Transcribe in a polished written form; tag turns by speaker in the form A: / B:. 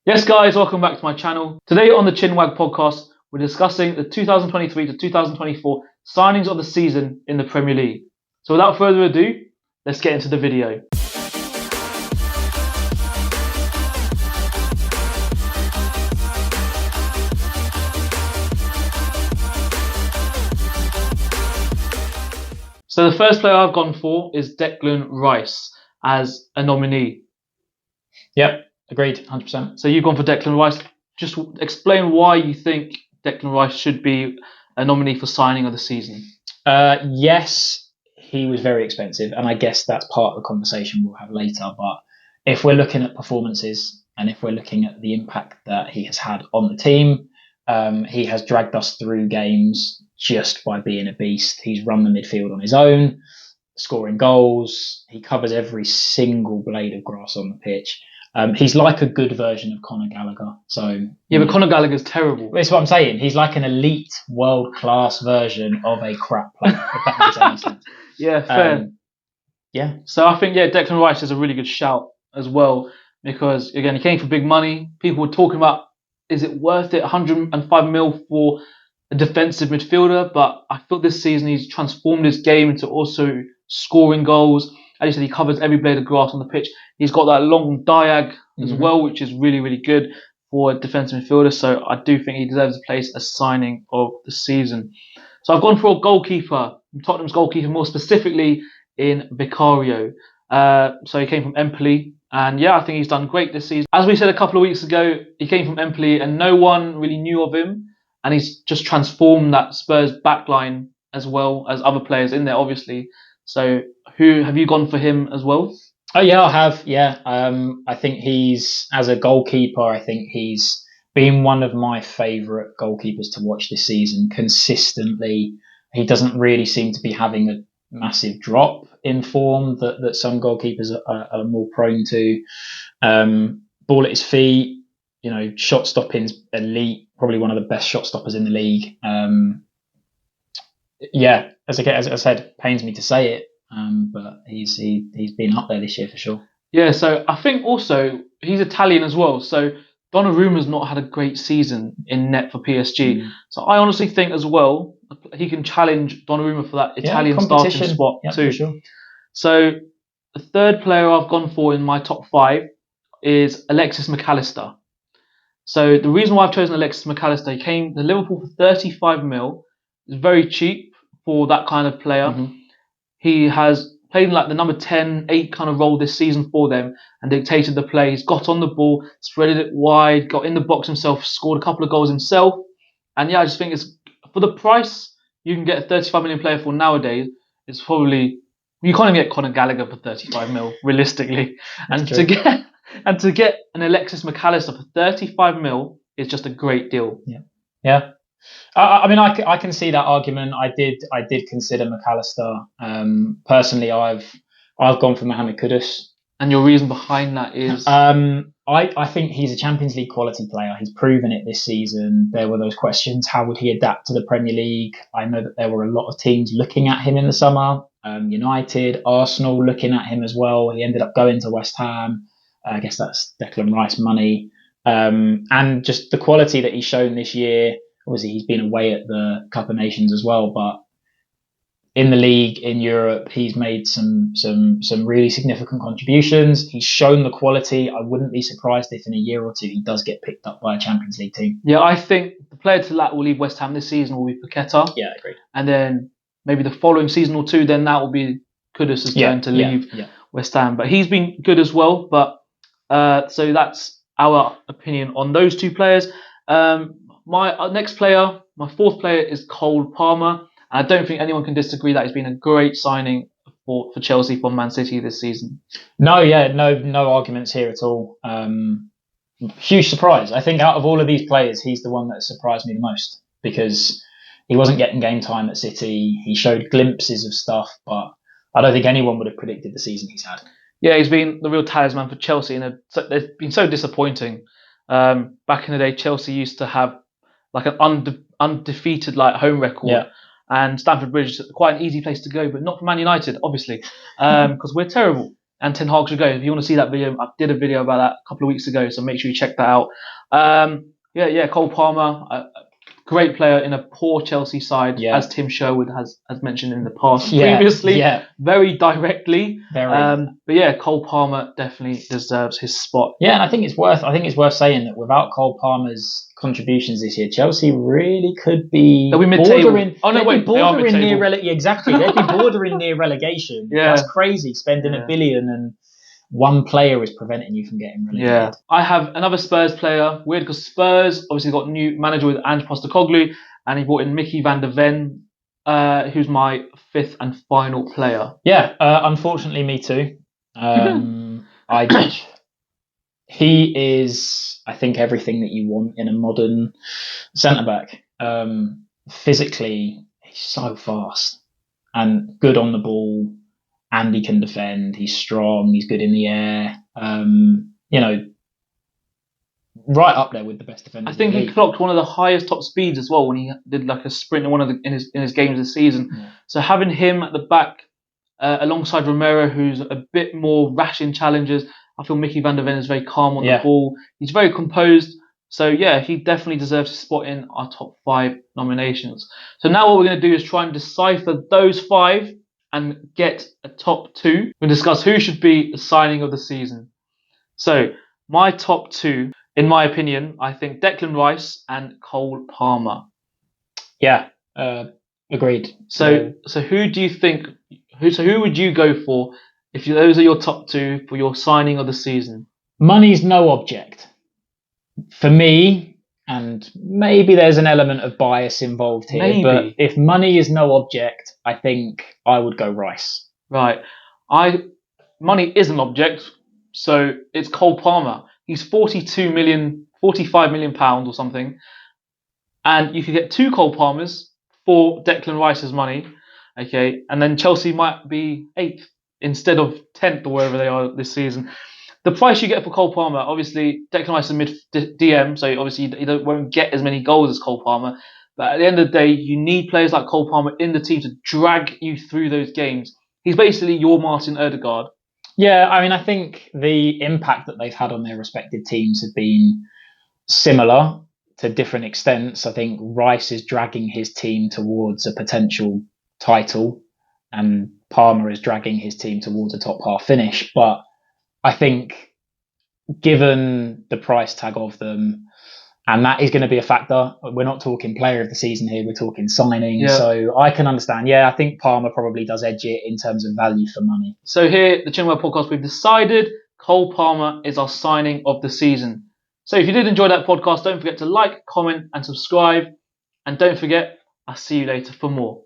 A: Yes, guys, welcome back to my channel. Today on the Chinwag podcast, we're discussing the 2023 to 2024 signings of the season in the Premier League. So without further ado, let's get into the video. So the first player I've gone for is Declan Rice as a nominee.
B: Yep, agreed, 100%.
A: So you've gone for Declan Rice. Just explain why you think Declan Rice should be a nominee for signing of the season.
B: Yes, he was very expensive, and I guess that's part of the conversation we'll have later. But if we're looking at performances and if we're looking at the impact that he has had on the team, he has dragged us through games just by being a beast. He's run the midfield on his own, scoring goals. He covers every single blade of grass on the pitch. He's like a good version of Conor Gallagher. So
A: yeah, but Conor Gallagher's terrible.
B: That's what I'm saying. He's like an elite, world-class version of a crap player. If that makes any sense.
A: Yeah, fair.
B: Yeah.
A: So I think Declan Rice is a really good shout as well because again he came for big money. People were talking about is it worth it 105 mil for a defensive midfielder, but I feel this season he's transformed his game into also scoring goals. As you said, he covers every blade of grass on the pitch. He's got that long diag as well, which is really, really good for a defensive midfielder. So I do think he deserves a place as signing of the season. So I've gone for a goalkeeper, Tottenham's goalkeeper, more specifically in Vicario. So he came from Empoli. And yeah, I think he's done great this season. As we said a couple of weeks ago, he came from Empoli and no one really knew of him. And he's just transformed that Spurs backline as well as other players in there, obviously. So who have you gone for him as well?
B: Oh yeah, I have. Yeah, I think he's as a goalkeeper. I think he's been one of my favourite goalkeepers to watch this season. Consistently, he doesn't really seem to be having a massive drop in form that some goalkeepers are more prone to. Ball at his feet, shot stopping's elite. Probably one of the best shot stoppers in the league. Yeah, as I said, pains me to say it, but he's been up there this year for sure.
A: Yeah, so I think also he's Italian as well. So Donnarumma's not had a great season in net for PSG. So I honestly think as well he can challenge Donnarumma for that Italian starting spot too.
B: Sure.
A: So the third player I've gone for in my top 5 is Alexis McAllister. So the reason why I've chosen Alexis McAllister, he came to Liverpool for 35 mil. It's very cheap for that kind of player. He has played in like the number 10, 8 kind of role this season for them and dictated the play. He's got on the ball, spreaded it wide, got in the box himself, scored a couple of goals himself. And yeah, I just think it's for the price you can get a 35 million player for nowadays. It's probably you can't even get Conor Gallagher for 35 mil realistically, and to get an Alexis McAllister for 35 mil is just a great deal.
B: Yeah. I mean, I can see that argument. I did consider McAllister. Personally, I've gone for Mohamed Kudus.
A: And your reason behind that is?
B: I think he's a Champions League quality player. He's proven it this season. There were those questions: how would he adapt to the Premier League? I know that there were a lot of teams looking at him in the summer. United, Arsenal looking at him as well. He ended up going to West Ham. I guess that's Declan Rice money. And just the quality that he's shown this year. Obviously, he's been away at the Cup of Nations as well, but in the league, in Europe, he's made some really significant contributions. He's shown the quality. I wouldn't be surprised if in a year or two he does get picked up by a Champions League team.
A: Yeah, I think the player to that will leave West Ham this season will be Paqueta.
B: Yeah, agreed.
A: And then maybe the following season or two, then that will be Kudus' turn to leave West Ham. But he's been good as well. But so that's our opinion on those two players. My next player, my fourth player is Cole Palmer. And I don't think anyone can disagree that he's been a great signing for Chelsea from Man City this season.
B: No arguments here at all. Huge surprise. I think out of all of these players, he's the one that surprised me the most because he wasn't getting game time at City. He showed glimpses of stuff, but I don't think anyone would have predicted the season he's had.
A: Yeah, he's been the real talisman for Chelsea, and they've been so disappointing. Back in the day, Chelsea used to have like an undefeated like home record, and Stamford Bridge is quite an easy place to go, but not for Man United, obviously, because we're terrible. and Ten Hag should go. If you want to see that video, I did a video about that a couple of weeks ago, so make sure you check that out. Cole Palmer, great player in a poor Chelsea side, as Tim Sherwood has mentioned in the past previously, very directly. But Cole Palmer definitely deserves his spot.
B: Yeah, and I think it's worth saying that without Cole Palmer's contributions this year, Chelsea really could be
A: bordering.
B: Bordering near relegation. Exactly, they'd be bordering near relegation. Yeah. That's crazy, spending $1 billion and one player is preventing you from getting relegated.
A: Yeah, I have another Spurs player. Weird because Spurs obviously got a new manager with Ange Postecoglou, and he brought in Mickey van der Ven, who's my fifth and final player.
B: Yeah, unfortunately, me too. He is, I think, everything that you want in a modern centre back. Physically, he's so fast and good on the ball. And he can defend. He's strong. He's good in the air. Right up there with the best defenders.
A: I think he clocked one of the highest top speeds as well when he did like a sprint in his games this season. Yeah. So having him at the back alongside Romero, who's a bit more rash in challenges, I feel Mickey van der Ven is very calm on the ball. He's very composed. So yeah, he definitely deserves a spot in our top 5 nominations. So now what we're going to do is try and decipher those 5 and get a top 2. We'll discuss who should be the signing of the season. So my top 2, in my opinion, I think Declan Rice and Cole Palmer.
B: Yeah, agreed.
A: So who do you think? Who would you go for if those are your top 2 for your signing of the season?
B: Money's no object for me. And maybe there's an element of bias involved here, but if money is no object, I think I would go Rice.
A: Right. Money is an object, so it's Cole Palmer. He's 45 million pounds or something. And you could get 2 Cole Palmers for Declan Rice's money. Okay. And then Chelsea might be 8th instead of 10th or wherever they are this season. The price you get for Cole Palmer, obviously, Declan Rice is a mid-DM, so obviously you won't get as many goals as Cole Palmer. But at the end of the day, you need players like Cole Palmer in the team to drag you through those games. He's basically your Martin Odegaard.
B: Yeah, I mean, I think the impact that they've had on their respective teams have been similar to different extents. I think Rice is dragging his team towards a potential title, and Palmer is dragging his team towards a top half finish. But I think given the price tag of them, and that is going to be a factor. We're not talking player of the season here. We're talking signing. Yeah. So I can understand. Yeah, I think Palmer probably does edge it in terms of value for money.
A: So here, the Chinwell Podcast, we've decided Cole Palmer is our signing of the season. So if you did enjoy that podcast, don't forget to like, comment and subscribe. And don't forget, I'll see you later for more.